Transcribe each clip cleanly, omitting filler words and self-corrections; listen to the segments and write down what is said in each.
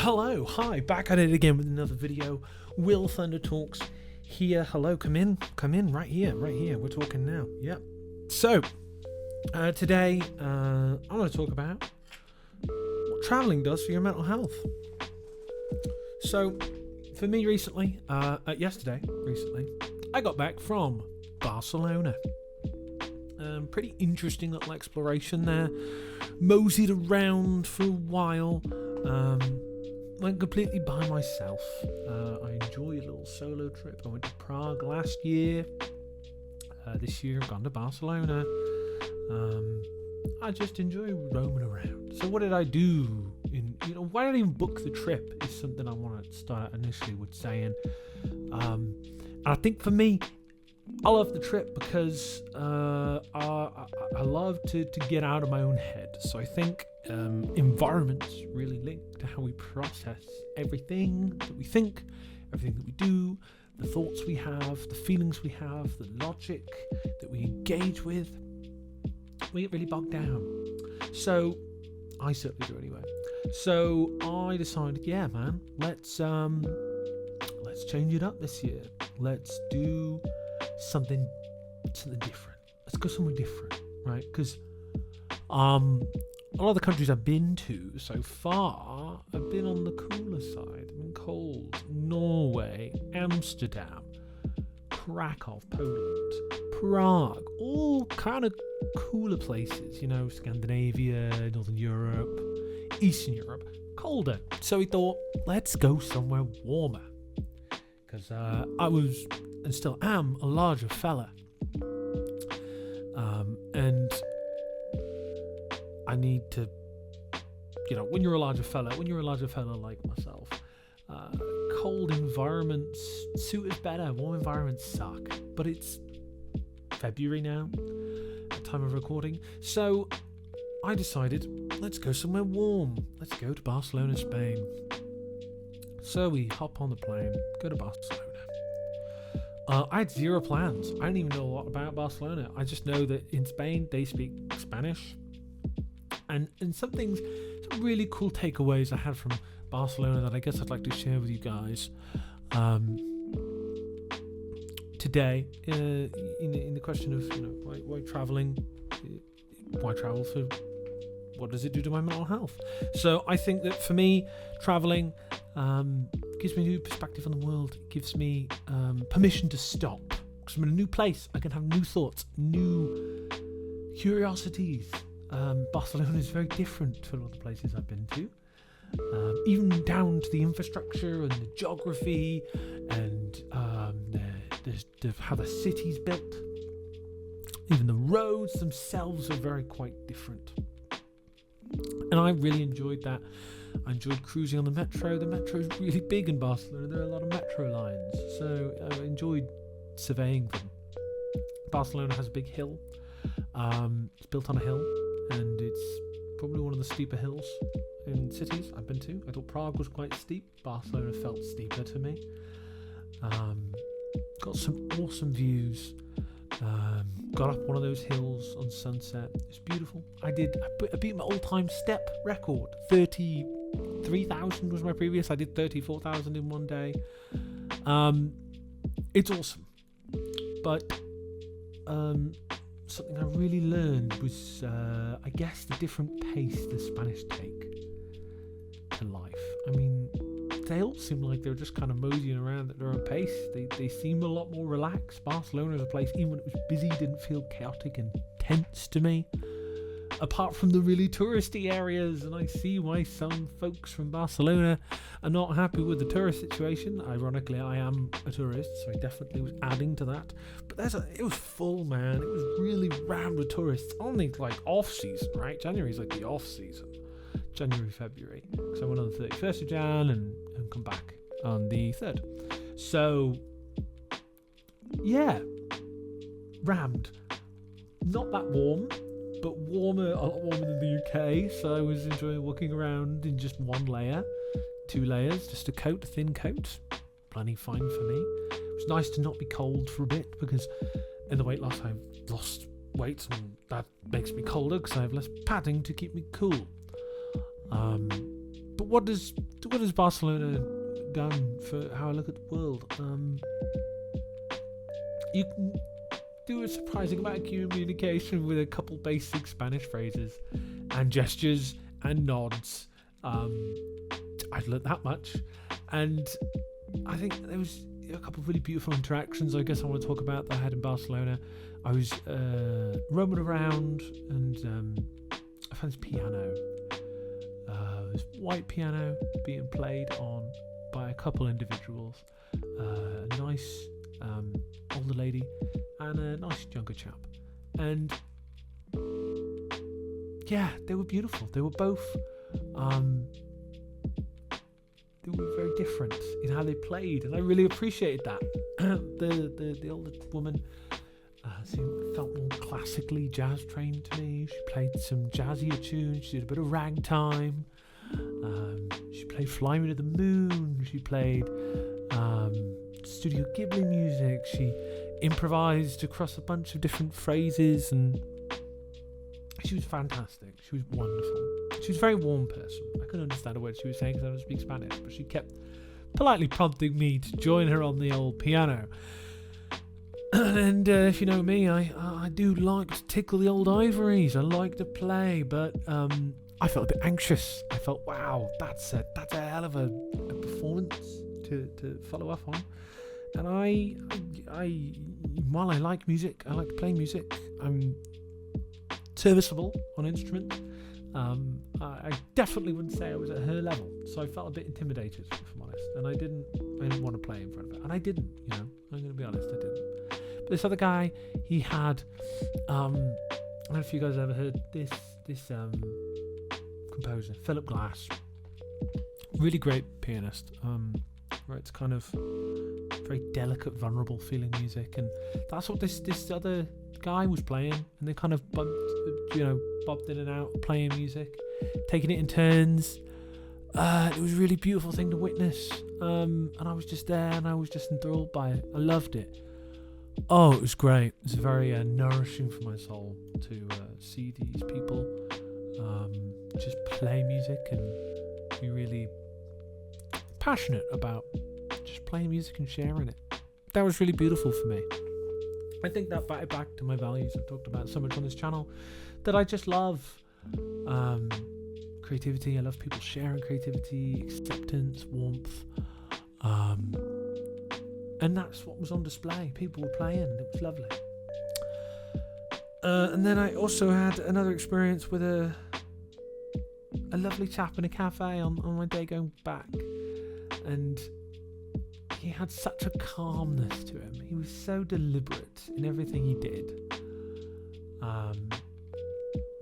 Hello, hi, back at it again with another video. Will Thunder Talks here. Hello, come in, right here. We're talking now. Yep. So, today, I want to talk about what traveling does for your mental health. So, for me recently, yesterday, I got back from Barcelona. Pretty interesting little exploration there. Moseyed around for a while. Went completely by myself. I enjoy a little solo trip. I went to Prague last year. This year I've gone to Barcelona. I just enjoy roaming around. So what did I do? Why did I even book the trip is something I want to start initially with saying. And I think for me, I love the trip because I love to get out of my own head. So I think environments really link to how we process everything that we think, everything that we do, the thoughts we have, the feelings we have, the logic that we engage with. We get really bogged down. So I certainly do anyway. So I decided, yeah, man, let's change it up this year. Let's do something different. Let's go somewhere different, right? Because a lot of the countries I've been to so far have been on the cooler side. I've been cold. Norway, Amsterdam, Krakow, Poland, Prague, all kind of cooler places, Scandinavia, Northern Europe, Eastern Europe, colder. So we thought, let's go somewhere warmer. Because I was, and still am, a larger fella. And I need to, when you're a larger fella like myself, cold environments suit us better. Warm environments suck. But it's February now, at time of recording. So I decided, let's go somewhere warm. Let's go to Barcelona, Spain. So we hop on the plane, go to Barcelona. I had zero plans. I didn't even know a lot about Barcelona. I just know that in Spain, they speak Spanish. And some really cool takeaways I had from Barcelona that I guess I'd like to share with you guys today. In the question of why traveling, why travel for, what does it do to my mental health? So I think that for me, traveling gives me a new perspective on the world. It gives me permission to stop. Because I'm in a new place, I can have new thoughts, new curiosities. Barcelona is very different to a lot of places I've been to. Even down to the infrastructure and the geography and how the city's built. Even the roads themselves are very quite different. And I really enjoyed that. I enjoyed cruising on the metro. The metro is really big in Barcelona. There are a lot of metro lines. So I enjoyed surveying them. Barcelona has a big hill. It's built on a hill. And it's probably one of the steeper hills in cities I've been to. I thought Prague was quite steep. Barcelona felt steeper to me. Got some awesome views. Got up one of those hills on sunset. It's beautiful. I beat my all-time step record. 33,000 was my previous. I did 34,000 in one day. It's awesome. But something I really learned was, I guess, the different pace the Spanish take to life. I mean, they all seem like they're just kind of moseying around at their own pace. They seem a lot more relaxed. Barcelona as a place, even when it was busy, didn't feel chaotic and tense to me. Apart from the really touristy areas, and I see why some folks from Barcelona are not happy with the tourist situation. Ironically, I am a tourist, so I definitely was adding to that. But it was full, man. It was really rammed with tourists. Only like off season, right? January is like the off season. January, February. So I went on the 31st of Jan and come back on the 3rd. So, yeah, rammed. Not that warm, but a lot warmer than the UK. So I was enjoying walking around in just one layer, 2 layers, just a thin coat. Plenty fine for me. It was nice to not be cold for a bit because in the weight loss I've lost weight and that makes me colder because I have less padding to keep me cool. But what has Barcelona done for how I look at the world? You can do a surprising amount of communication with a couple basic Spanish phrases and gestures and nods. I'd learned that much, and I think there was a couple of really beautiful interactions I guess I want to talk about that I had in Barcelona. I was roaming around and I found this piano, this white piano being played on by a couple individuals, a nice older lady and a nice younger chap, and yeah, they were beautiful. They were both they were very different in how they played, and I really appreciated that. The older woman felt more classically jazz trained to me. She played some jazzier tunes. She did a bit of ragtime. She played Fly Me to the Moon. She played Studio Ghibli music. She improvised across a bunch of different phrases, and she was fantastic. She was wonderful. She was a very warm person. I couldn't understand a word she was saying because I don't speak Spanish, but she kept politely prompting me to join her on the old piano. And if you know me, I do like to tickle the old ivories. I like to play, but I felt a bit anxious. I felt, wow, that's a hell of a performance to follow up on. And I while I like music, I like to play music. I'm serviceable on instruments. I definitely wouldn't say I was at her level, so I felt a bit intimidated, if I'm honest. And I didn't want to play in front of her, and I didn't. I'm going to be honest, I didn't. But this other guy, he had, I don't know if you guys ever heard this composer, Philip Glass, really great pianist. Where it's kind of very delicate, vulnerable feeling music, and that's what this other guy was playing, and they kind of bobbed in and out playing music, taking it in turns. It was a really beautiful thing to witness, and I was just there, and I was just enthralled by it. I loved it. Oh, it was great. It was very nourishing for my soul to see these people just play music and be really passionate about just playing music and sharing it. That was really beautiful for me. I think that back to my values I've talked about so much on this channel, that I just love creativity. I love people sharing creativity, acceptance, warmth, and that's what was on display. People were playing, and it was lovely. And then I also had another experience with a lovely chap in a cafe on my day going back, and he had such a calmness to him. He was so deliberate in everything he did.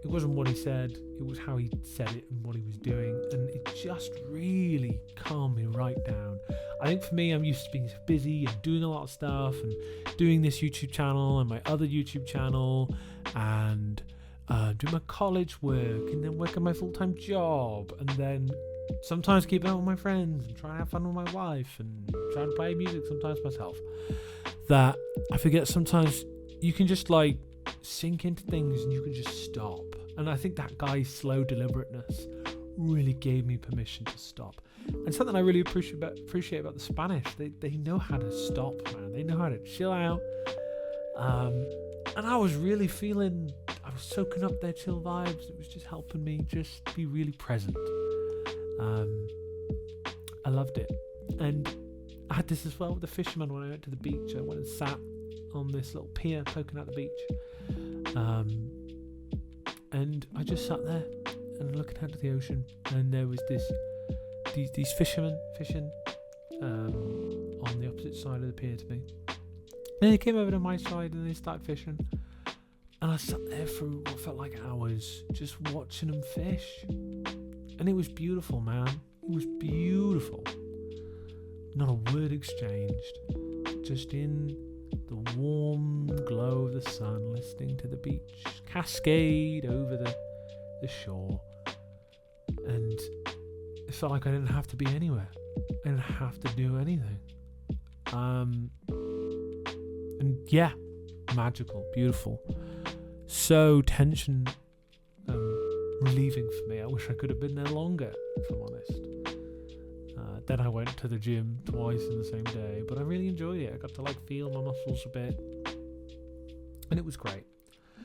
It wasn't what he said, it was how he said it and what he was doing, and it just really calmed me right down. I think for me, I'm used to being so busy and doing a lot of stuff, and doing this YouTube channel and my other YouTube channel, and doing my college work, and then working my full-time job, and then sometimes keeping up with my friends and trying to have fun with my wife and trying to play music sometimes myself, that I forget sometimes you can just like sink into things and you can just stop. And I think that guy's slow deliberateness really gave me permission to stop. And something I really appreciate about the Spanish, they know how to stop, man. They know how to chill out. And I was really feeling, I was soaking up their chill vibes. It was just helping me just be really present. I loved it. And I had this as well with the fisherman when I went to the beach. I went and sat on this little pier poking out the beach, and I just sat there and looking out to the ocean, and there was these fishermen fishing on the opposite side of the pier to me, and they came over to my side and they started fishing, and I sat there for what felt like hours just watching them fish. And it was beautiful, man. It was beautiful. Not a word exchanged. Just in the warm glow of the sun, listening to the beach cascade over the shore. And it felt like I didn't have to be anywhere. I didn't have to do anything. And yeah, magical, beautiful. So tension relieving for me. I wish I could have been there longer, if I'm honest. Then I went to the gym twice in the same day, but I really enjoyed it. I got to feel my muscles a bit, and it was great.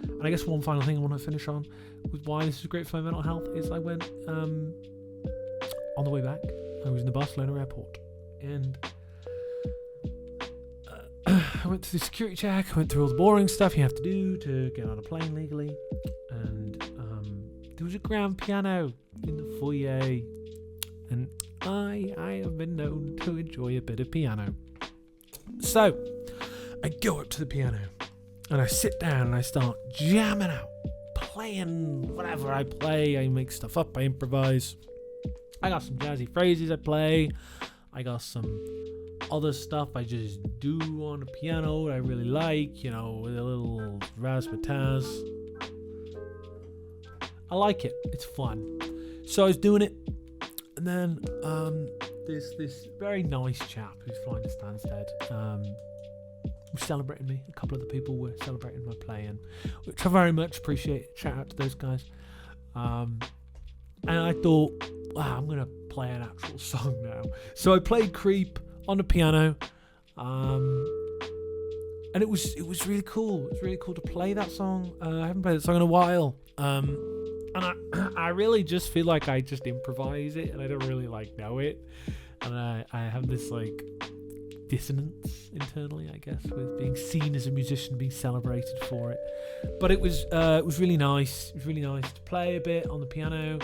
And I guess one final thing I want to finish on with why this is great for my mental health is I went on the way back. I was in the Barcelona airport, and I went through the security check. I went through all the boring stuff you have to do to get on a plane legally, and there was a grand piano in the foyer, and I have been known to enjoy a bit of piano. So I go up to the piano and I sit down and I start jamming out, playing whatever I play. I make stuff up, I improvise. I got some jazzy phrases I play. I got some other stuff I just do on the piano that I really like, with a little razzmatazz. I like it. It's fun. So I was doing it, and then this very nice chap who's flying to Stansted was celebrating me. A couple of the people were celebrating my playing, which I very much appreciate. Shout out to those guys. And I thought, wow, I'm gonna play an actual song now. So I played Creep on the piano, and it was really cool. It was really cool to play that song. I haven't played that song in a while, and I really just feel like I just improvise it, and I don't really know it, and I have this dissonance internally, I guess, with being seen as a musician, being celebrated for it. But it was really nice. It was really nice to play a bit on the piano,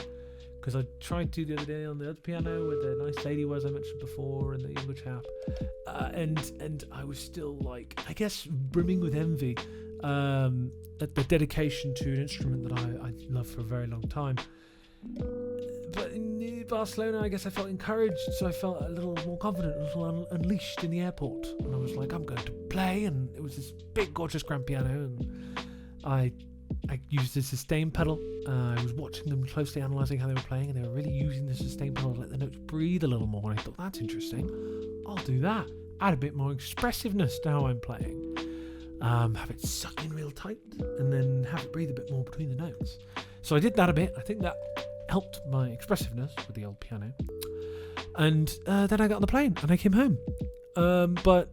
because I tried to the other day on the other piano where the nice lady was I mentioned before, and the younger chap, and I was still I guess brimming with envy at the dedication to an instrument that I loved for a very long time. But in Barcelona, I guess I felt encouraged, so I felt a little more confident, a little unleashed in the airport, and I was like, I'm going to play. And it was this big gorgeous grand piano, and I used the sustain pedal. I was watching them closely, analysing how they were playing, and they were really using the sustain pedal to let the notes breathe a little more, and I thought, that's interesting, I'll do that. Add a bit more expressiveness to how I'm playing. Have it suck in real tight, and then have it breathe a bit more between the notes. So I did that a bit. I think that helped my expressiveness with the old piano. And then I got on the plane and I came home. But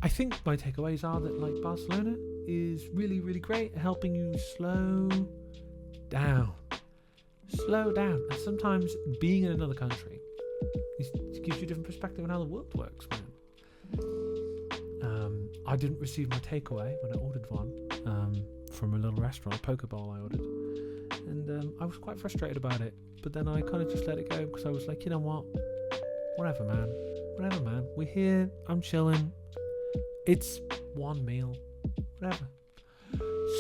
I think my takeaways are that Barcelona is really, really great at helping you slow down. Slow down. And sometimes being in another country gives you a different perspective on how the world works, man. I didn't receive my takeaway when I ordered one from a little restaurant, a poke bowl I ordered. And I was quite frustrated about it. But then I kind of just let it go, because I was like, you know what? Whatever, man. We're here. I'm chilling. It's one meal. Whatever.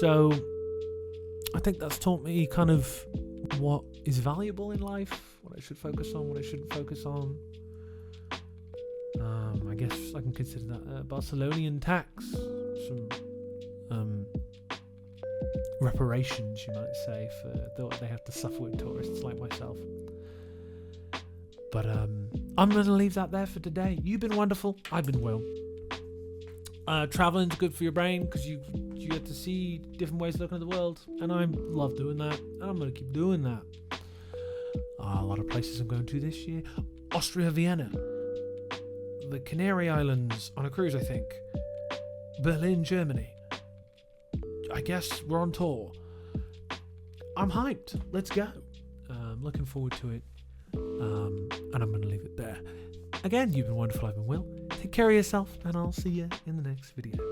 So I think that's taught me kind of what is valuable in life, what I should focus on, what I shouldn't focus on. I guess I can consider that Barcelonian tax, some reparations, you might say, for what they have to suffer with tourists like myself. But I'm going to leave that there for today. You've been wonderful. I've been Will. Traveling's good for your brain, because you get to see different ways of looking at the world, and I love doing that, and I'm going to keep doing that. A lot of places I'm going to this year. Austria, Vienna. The Canary Islands on a cruise, I think. Berlin, Germany. I guess we're on tour. I'm hyped. Let's go. Looking forward to it. And I'm going to leave it there. Again, you've been wonderful. I've been Will. Take care of yourself, and I'll see you in the next video.